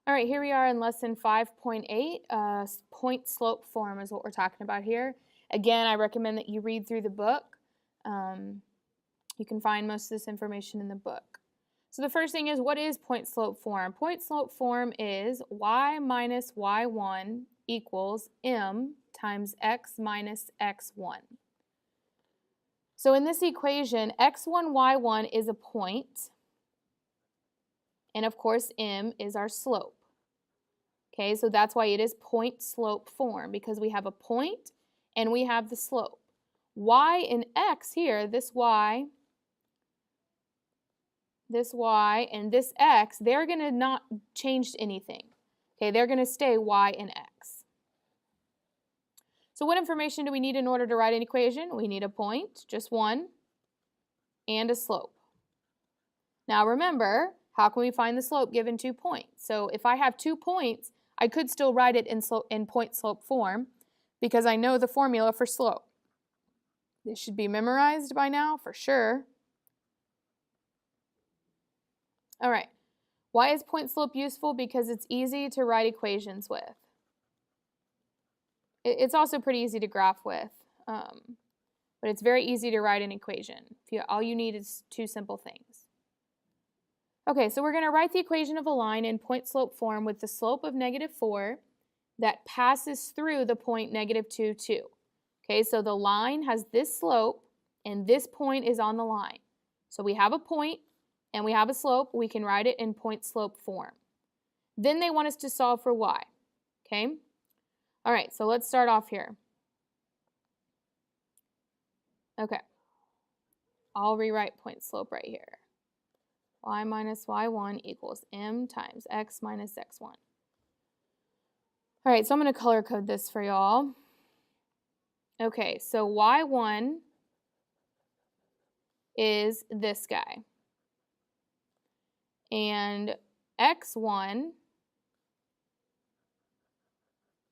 All right, here we are in lesson 5.8. Point slope form is what we're talking about here. Again, I recommend that you read through the book. You can find most of this information in the book. So the first thing is, what is point slope form? Point slope form is y minus y1 equals m times x minus x1. So in this equation, x1, y1 is a point, and of course m is our slope. Okay, so that's why it is point slope form, because we have a point and we have the slope. Y and x here, this y, and this x, they're going to not change anything. Okay, they're going to stay y and x. So what information do we need in order to write an equation? We need a point, just one, and a slope. Now remember, how can we find the slope given 2 points? So if I have 2 points, I could still write it in point slope form because I know the formula for slope. This should be memorized by now for sure. All right, why is point slope useful? Because it's easy to write equations with. It's also pretty easy to graph with, but it's very easy to write an equation. All you need is 2 simple things. Okay, so we're going to write the equation of a line in point slope form with the slope of -4 that passes through the point -2, 2. Okay, so the line has this slope and this point is on the line. So we have a point and we have a slope. We can write it in point slope form. Then they want us to solve for y. Okay? All right, so let's start off here. Okay, I'll rewrite point slope right here. Y minus y1 equals m times x minus x1. All right, so I'm going to color code this for y'all. Okay, so y1 is this guy. And x1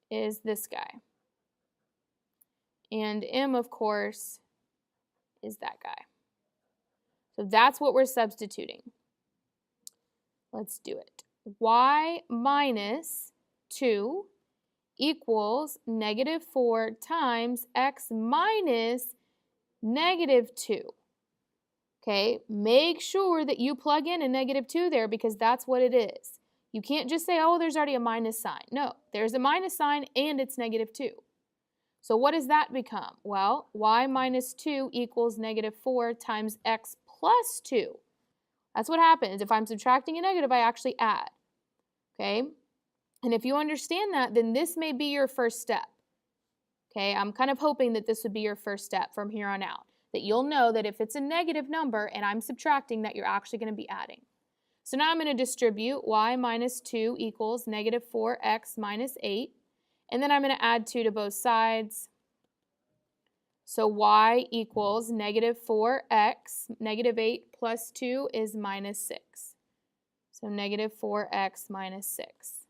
is this guy. And m, of course, is that guy. So that's what we're substituting. Let's do it. Y minus 2 equals -4 times x minus -2. Okay, make sure that you plug in a -2 there because that's what it is. You can't just say, oh, there's already a minus sign. No, there's a minus sign and it's -2. So what does that become? Well, y minus 2 equals -4 times x plus 2. That's what happens. If I'm subtracting a negative, I actually add. Okay? And if you understand that, then this may be your first step. Okay? I'm kind of hoping that this would be your first step from here on out. That you'll know that if it's a negative number and I'm subtracting, that you're actually going to be adding. So now I'm going to distribute y minus 2 equals -4x minus 8. And then I'm going to add 2 to both sides. So y equals -4x, -8 plus 2 is -6. So -4x minus 6.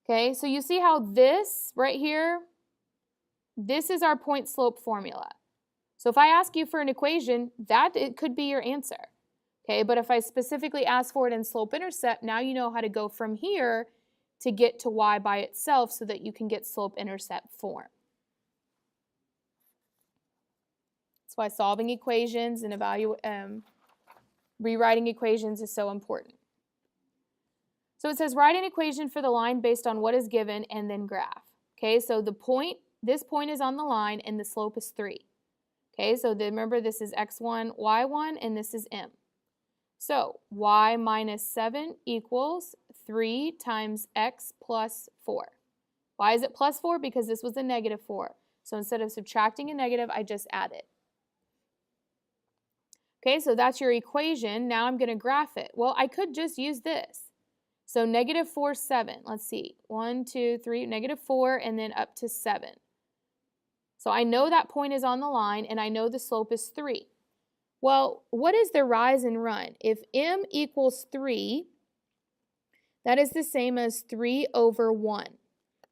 Okay, so you see how this right here, this is our point slope formula. So if I ask you for an equation, it could be your answer. Okay, but if I specifically ask for it in slope intercept, now you know how to go from here to get to y by itself so that you can get slope intercept form. That's why solving equations and rewriting equations is so important. So it says write an equation for the line based on what is given and then graph. Okay, so this point is on the line and the slope is 3. Okay, so remember this is x1, y1, and this is m. So y minus 7 equals 3 times x plus 4. Why is it plus 4? Because this was a -4. So instead of subtracting a negative, I just add it. Okay, so that's your equation. Now I'm going to graph it. Well, I could just use this. So -4, 7. Let's see. 1, 2, 3, -4, and then up to 7. So I know that point is on the line, and I know the slope is 3. Well, what is the rise and run? If m equals 3, that is the same as 3 over 1.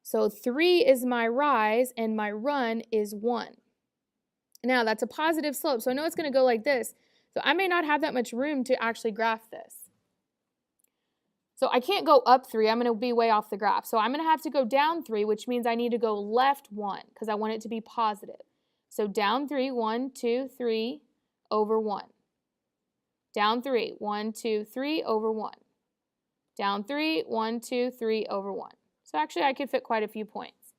So 3 is my rise, and my run is 1. Now, that's a positive slope, so I know it's going to go like this. So I may not have that much room to actually graph this. So I can't go up 3. I'm going to be way off the graph. So I'm going to have to go down 3, which means I need to go left 1 because I want it to be positive. So down 3, 1, 2, 3 over 1. Down 3, 1, 2, 3 over 1. Down 3, 1, 2, 3 over 1. So actually I could fit quite a few points.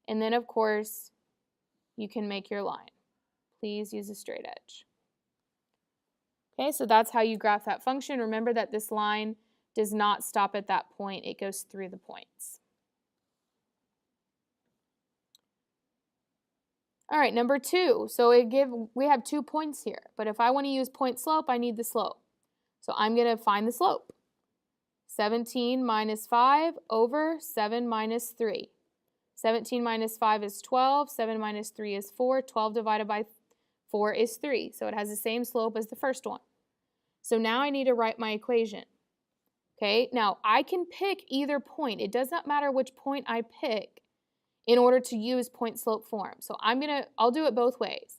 And then of course you can make your line. Please use a straight edge. Okay, so that's how you graph that function. Remember that this line does not stop at that point. It goes through the points. All right, number 2. So we have 2 points here. But if I want to use point slope, I need the slope. So I'm going to find the slope. 17 minus 5 over 7 minus 3. 17 minus 5 is 12. 7 minus 3 is 4. 12 divided by 4 is 3. So it has the same slope as the first one. So now I need to write my equation. Okay, now I can pick either point. It does not matter which point I pick in order to use point slope form. So I'll do it both ways.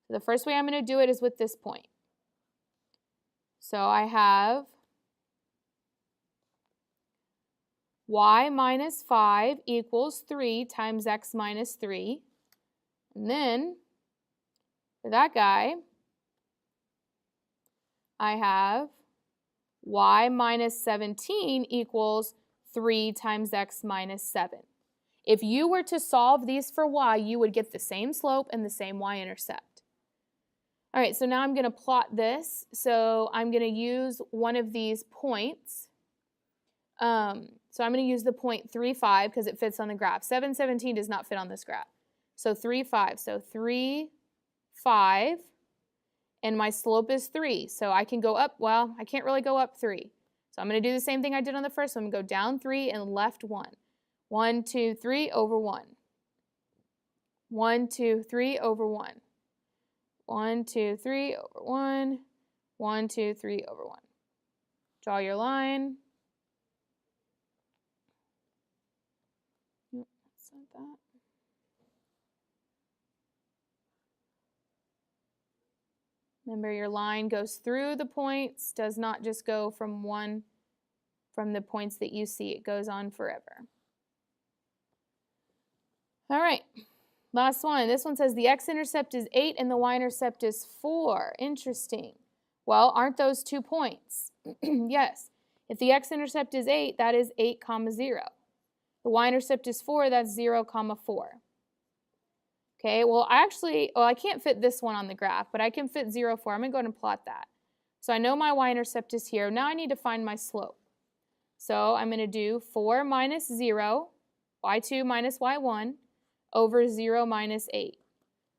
So the first way I'm going to do it is with this point. So I have y minus 5 equals 3 times x minus 3. And then for that guy, I have y minus 17 equals 3 times x minus 7. If you were to solve these for y, you would get the same slope and the same y-intercept. All right, so now I'm going to plot this. So I'm going to use one of these points. So I'm going to use the point 3, 5 because it fits on the graph. 7, 17 does not fit on this graph. So 3, 5. So 3, 5. And my slope is 3, so I can go up, well, I can't really go up 3. So I'm going to do the same thing I did on the first one. I'm going to go down 3 and left 1. 1, 2, 3 over 1. 1, 2, 3 over 1. 1, 2, 3 over 1. 1, 2, 3 over 1. Draw your line. Nope, that's not that. Remember, your line goes through the points, does not just go from the points that you see. It goes on forever. All right, last one. This one says the x-intercept is 8 and the y-intercept is 4. Interesting. Well, aren't those 2 points? Yes. If the x-intercept is 8, that is 8, 0. The y-intercept is 4, that's 0, 4. Okay, well, I can't fit this one on the graph, but I can fit 0, 4. I'm going to go ahead and plot that. So I know my y-intercept is here. Now I need to find my slope. So I'm going to do 4 minus 0, y2 minus y1, over 0 minus 8.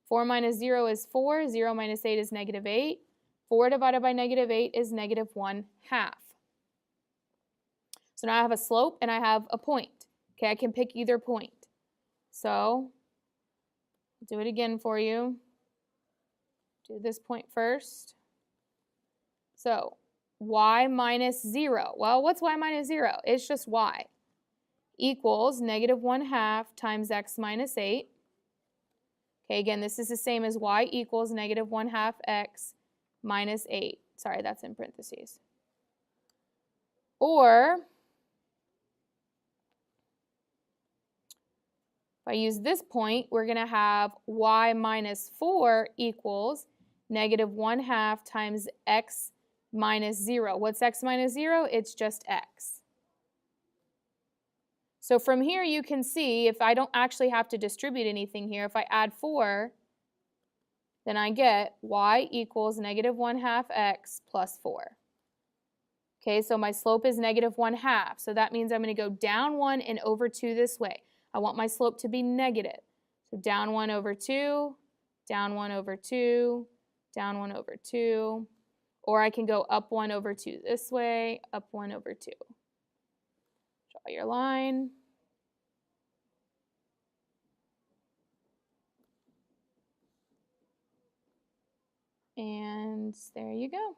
4 minus 0 is 4. 0 minus 8 is negative 8. 4 divided by negative 8 is negative 1/2. So now I have a slope and I have a point. Okay, I can pick either point. So do it again for you. Do this point first. So y minus 0. Well, what's y minus 0? It's just y. Equals negative 1/2 times x minus 8. Okay, again, this is the same as y equals negative 1/2 x minus 8. Sorry, that's in parentheses. Or if I use this point, we're going to have y minus 4 equals negative 1/2 times x minus 0. What's x minus 0? It's just x. So from here you can see if I don't actually have to distribute anything here, if I add 4, then I get y equals negative 1/2 x plus 4. Okay, so my slope is negative 1/2. So that means I'm going to go down 1 and over 2 this way. I want my slope to be negative. So down 1 over 2, down 1 over 2, down 1 over 2. Or I can go up 1 over 2 this way, up 1 over 2. Draw your line. And there you go.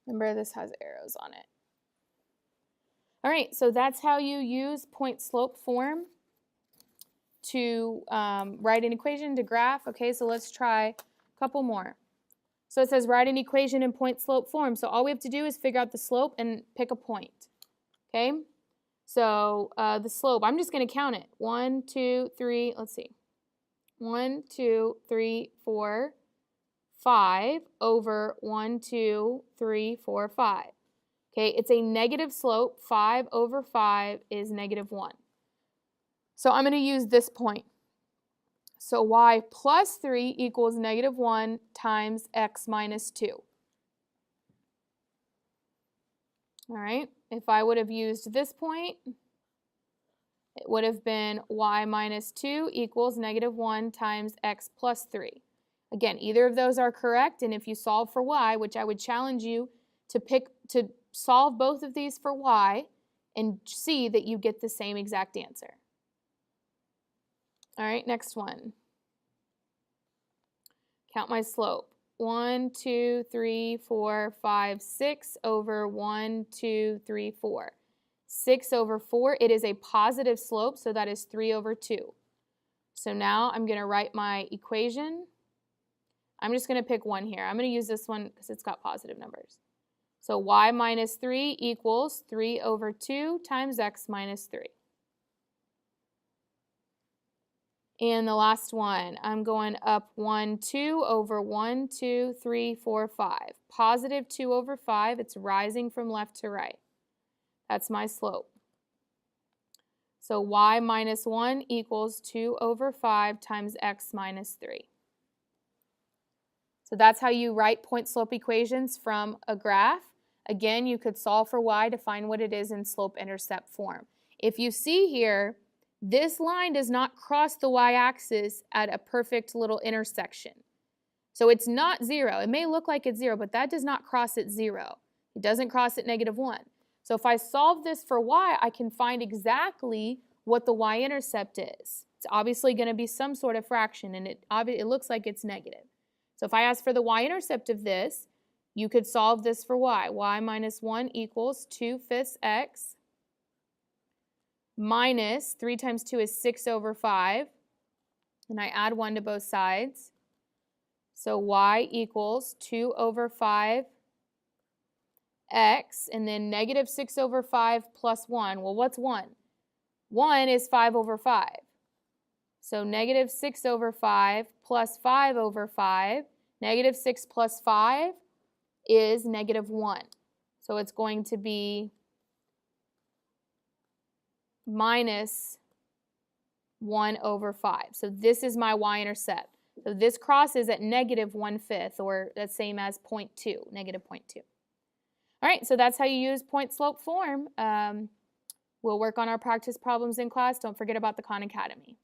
Remember, this has arrows on it. All right, so that's how you use point slope form to write an equation to graph. Okay, so let's try a couple more. So it says write an equation in point-slope form. So all we have to do is figure out the slope and pick a point. Okay? So the slope, I'm just going to count it. 1, 2, 3, let's see. 1, 2, 3, 4, 5 over 1, 2, 3, 4, 5. Okay, it's a negative slope. 5 over 5 is negative 1. So I'm going to use this point. So y plus 3 equals negative 1 times x minus 2. All right, if I would have used this point, it would have been y minus 2 equals negative 1 times x plus 3. Again, either of those are correct, and if you solve for y, which I would challenge you to solve both of these for y and see that you get the same exact answer. All right, next one. Count my slope. 1, 2, 3, 4, 5, 6 over 1, 2, 3, 4. 6 over 4, it is a positive slope, so that is 3 over 2. So now I'm going to write my equation. I'm just going to pick one here. I'm going to use this one because it's got positive numbers. So y minus 3 equals 3 over 2 times x minus 3. And the last one, I'm going up 1, 2 over 1, 2, 3, 4, 5. Positive 2 over 5, it's rising from left to right. That's my slope. So y minus 1 equals 2 over 5 times x minus 3. So that's how you write point-slope equations from a graph. Again, you could solve for y to find what it is in slope-intercept form. If you see here, this line does not cross the y-axis at a perfect little intersection. So it's not 0. It may look like it's 0, but that does not cross at 0. It doesn't cross at negative 1. So if I solve this for y, I can find exactly what the y-intercept is. It's obviously going to be some sort of fraction, and it looks like it's negative. So if I ask for the y-intercept of this, you could solve this for y. Y minus 1 equals 2/5 x minus 3 times 2 is 6 over 5. And I add 1 to both sides. So y equals 2 over 5 x, and then negative 6 over 5 plus 1. Well, what's 1? 1 is 5 over 5. So negative 6 over 5 plus 5 over 5. Negative 6 plus 5 is negative 1. So it's going to be minus 1 over 5. So this is my y-intercept. So this crosses at negative 1/5, or that's same as 0.2, negative 0.2. All right, so that's how you use point-slope form. We'll work on our practice problems in class. Don't forget about the Khan Academy.